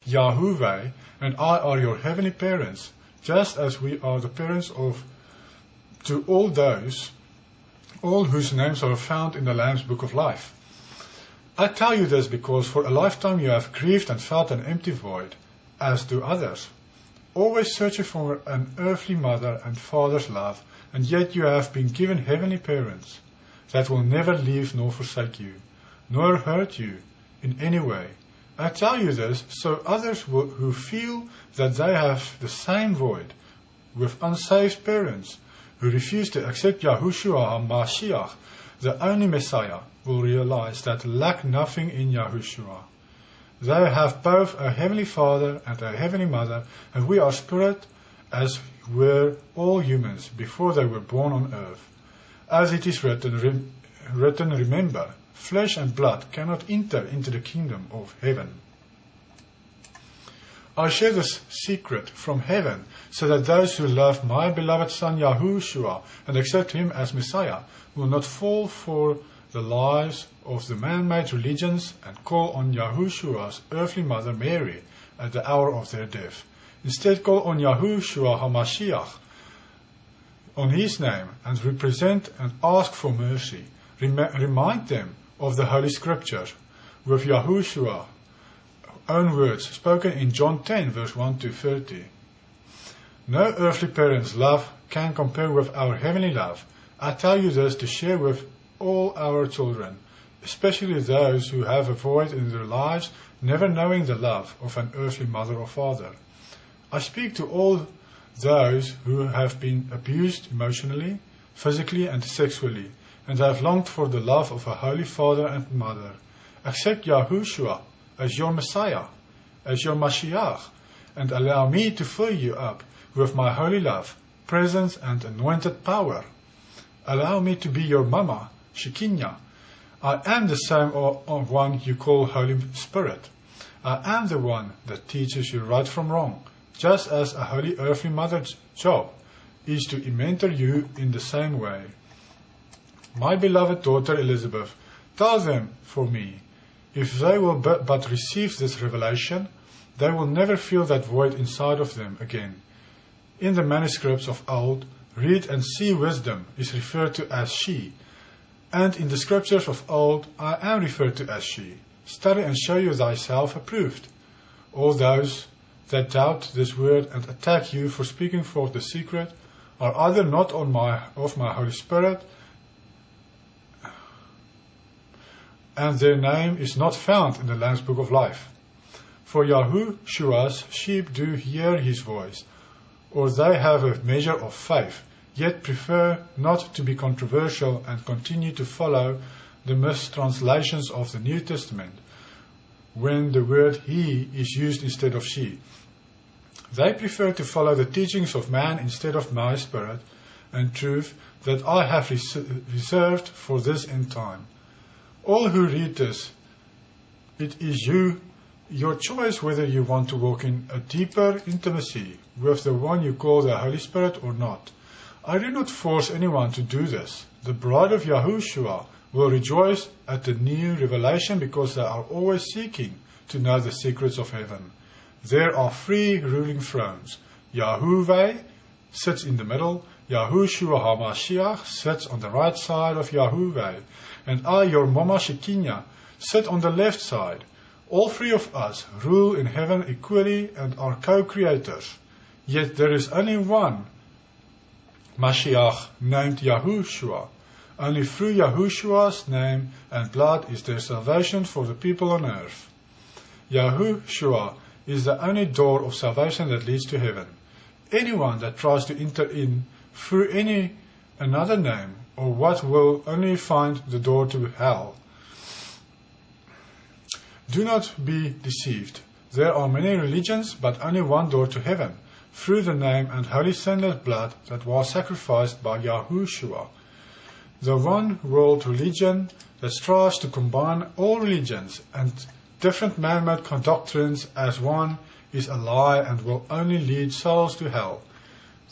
Yahuwah and I are your heavenly parents, just as we are the parents to all whose names are found in the Lamb's Book of Life. I tell you this because for a lifetime you have grieved and felt an empty void, as do others, always searching for an earthly mother and father's love, and yet you have been given heavenly parents that will never leave nor forsake you, nor hurt you in any way. I tell you this so others who feel that they have the same void with unsaved parents who refuse to accept Yahushua HaMashiach, the only Messiah, will realize that lack nothing in Yahushua. They have both a heavenly Father and a heavenly Mother, and we are spirit as were all humans before they were born on earth. As it is written, remember, flesh and blood cannot enter into the kingdom of heaven. I share this secret from heaven, so that those who love my beloved Son Yahushua and accept him as Messiah will not fall for the lies of the man-made religions and call on Yahushua's earthly mother Mary at the hour of their death. Instead, call on Yahushua HaMashiach, on his name, and represent and ask for mercy. Remind them of the Holy Scriptures with Yahushua's own words spoken in John 10 verse 1 to 30. No earthly parent's love can compare with our heavenly love. I tell you this to share with all our children, especially those who have a void in their lives, never knowing the love of an earthly mother or father. I speak to all those who have been abused emotionally, physically and sexually, and have longed for the love of a holy father and mother. Accept Yahushua as your Messiah, as your Mashiach, and allow me to fill you up with my holy love, presence and anointed power. Allow me to be your Mama, Shekinah. I am the same one you call Holy Spirit. I am the one that teaches you right from wrong, just as a holy earthly mother's job is to mentor you in the same way. My beloved daughter Elizabeth, tell them for me, if they will but receive this revelation, they will never feel that void inside of them again. In the manuscripts of old, read and see wisdom is referred to as she, and in the scriptures of old, I am referred to as she. Study and show you thyself approved. All those that doubt this word and attack you for speaking forth the secret are either not of my Holy Spirit, and their name is not found in the Lamb's Book of Life. For Yahushua's sheep do hear his voice, or they have a measure of faith, yet prefer not to be controversial and continue to follow the mistranslations of the New Testament, when the word he is used instead of she. They prefer to follow the teachings of man instead of my Spirit and truth that I have reserved for this end time. All who read this, it is your choice whether you want to walk in a deeper intimacy with the one you call the Holy Spirit or not. I do not force anyone to do this. The bride of Yahushua will rejoice at the new revelation because they are always seeking to know the secrets of heaven. There are 3 ruling thrones. Yahuwah sits in the middle, Yahushua HaMashiach sits on the right side of Yahuwah, and I, your Mama Shekinah, sit on the left side. All 3 of us rule in heaven equally and are co-creators. Yet there is only one Mashiach named Yahushua. Only through Yahushua's name and blood is there salvation for the people on earth. Yahushua is the only door of salvation that leads to heaven. Anyone that tries to enter in through another name or what will only find the door to hell. Do not be deceived. There are many religions, but only one door to heaven, through the name and holy sinless blood that was sacrificed by Yahushua. The one world religion that strives to combine all religions and different man-made doctrines as one is a lie and will only lead souls to hell.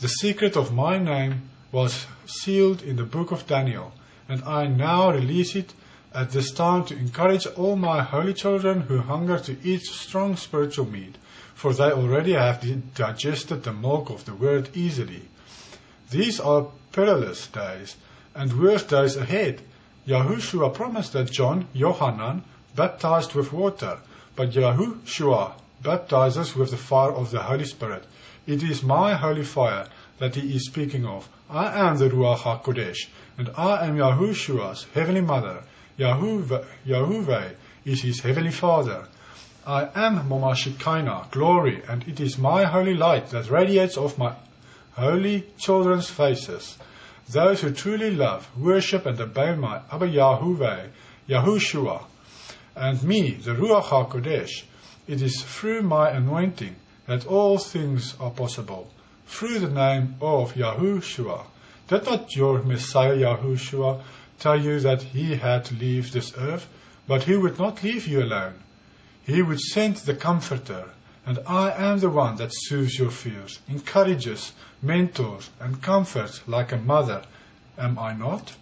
The secret of my name was sealed in the book of Daniel, and I now release it at this time to encourage all my holy children who hunger to eat strong spiritual meat, for they already have digested the milk of the word easily. These are perilous days, and worse days ahead. Yahushua promised that John, Yohanan, baptized with water, but Yahushua baptizes with the fire of the Holy Spirit. It is my holy fire that he is speaking of. I am the Ruach HaKodesh, and I am Yahushua's heavenly mother. Yahuwah is his heavenly father. I am Mama Shekinah, glory, and it is my holy light that radiates off my holy children's faces. Those who truly love, worship, and obey my Abba Yahuwah, Yahushua, and me, the Ruach HaKodesh. It is through my anointing that all things are possible, through the name of Yahushua. Did not your Messiah Yahushua tell you that he had to leave this earth, but he would not leave you alone? He would send the Comforter, and I am the one that soothes your fears, encourages, mentors, and comforts like a mother, am I not?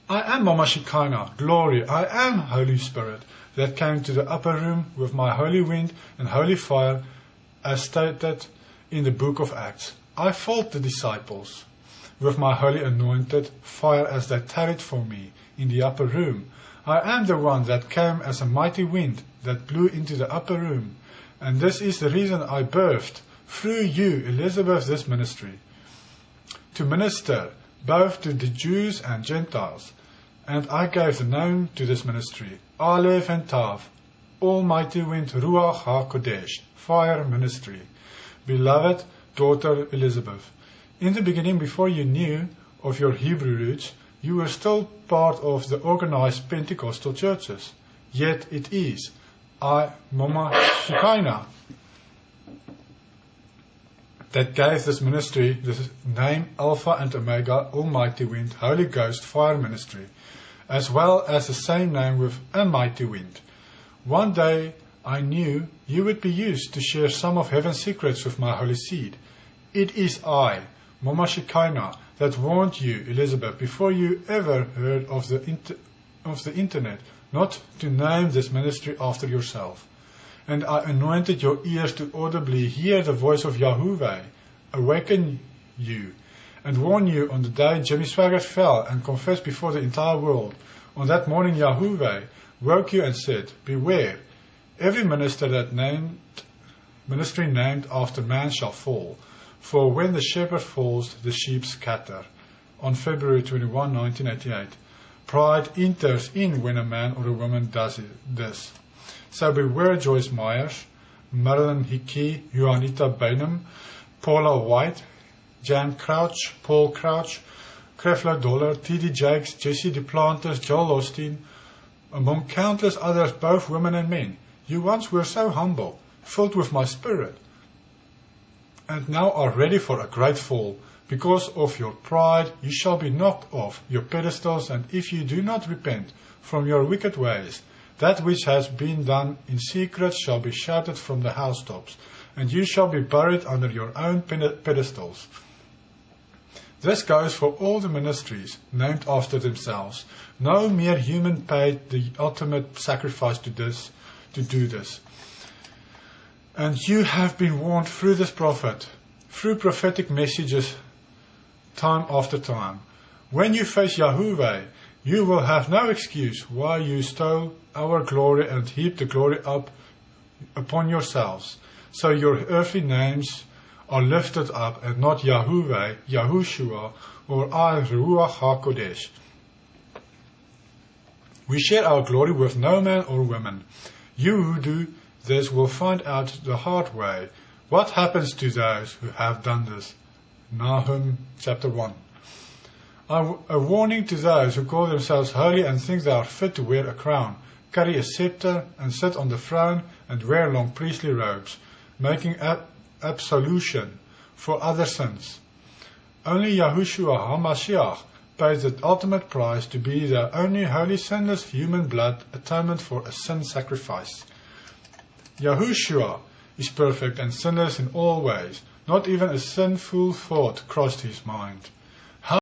I am Mama Shekinah, glory, I am Holy Spirit, that came to the upper room with my holy wind and holy fire, as stated in the book of Acts. I filled the disciples with my holy anointed fire as they tarried for me in the upper room. I am the one that came as a mighty wind that blew into the upper room, and this is the reason I birthed through you, Elizabeth, this ministry, to minister both to the Jews and Gentiles. And I gave the name to this ministry, Aleph and Tav, Almighty Wind, Ruach HaKodesh, Fire Ministry. Beloved daughter Elizabeth, in the beginning, before you knew of your Hebrew roots, you were still part of the organized Pentecostal churches. Yet it is I, Mama Shekinah, that gave this ministry the name Alpha and Omega, Almighty Wind, Holy Ghost, Fire Ministry, as well as the same name with a mighty wind. One day I knew you would be used to share some of heaven's secrets with my holy seed. It is I, Mama Shekinah, that warned you, Elizabeth, before you ever heard of the internet, not to name this ministry after yourself. And I anointed your ears to audibly hear the voice of Yahuwah, awaken you, and warn you on the day Jimmy Swaggart fell and confessed before the entire world. On that morning Yahuwah woke you and said, beware, every ministry named after man shall fall, for when the shepherd falls, the sheep scatter. On February 21, 1988. Pride enters in when a man or a woman does this. So beware Joyce Myers, Marilyn Hickey, Juanita Bainham, Paula White, Jan Crouch, Paul Crouch, Creflo Dollar, T.D. Jakes, Jesse Duplantis, Joel Osteen, among countless others, both women and men. You once were so humble, filled with my spirit, and now are ready for a great fall. Because of your pride, you shall be knocked off your pedestals, and if you do not repent from your wicked ways, that which has been done in secret shall be shouted from the housetops, and you shall be buried under your own pedestals. This goes for all the ministries named after themselves. No mere human paid the ultimate sacrifice to do this. And you have been warned through this prophet, through prophetic messages, time after time. When you face Yahuwah, you will have no excuse why you stole our glory and heaped the glory up upon yourselves. So your earthly names are lifted up, and not Yahuwah, Yahushua, or I, Ruach HaKodesh. We share our glory with no man or woman. You who do this will find out the hard way. What happens to those who have done this? Nahum chapter 1. A warning to those who call themselves holy and think they are fit to wear a crown, carry a scepter, and sit on the throne, and wear long priestly robes, making absolution for other sins. Only Yahushua HaMashiach pays the ultimate price to be the only holy, sinless human blood atonement for a sin sacrifice. Yahushua is perfect and sinless in all ways. Not even a sinful thought crossed his mind.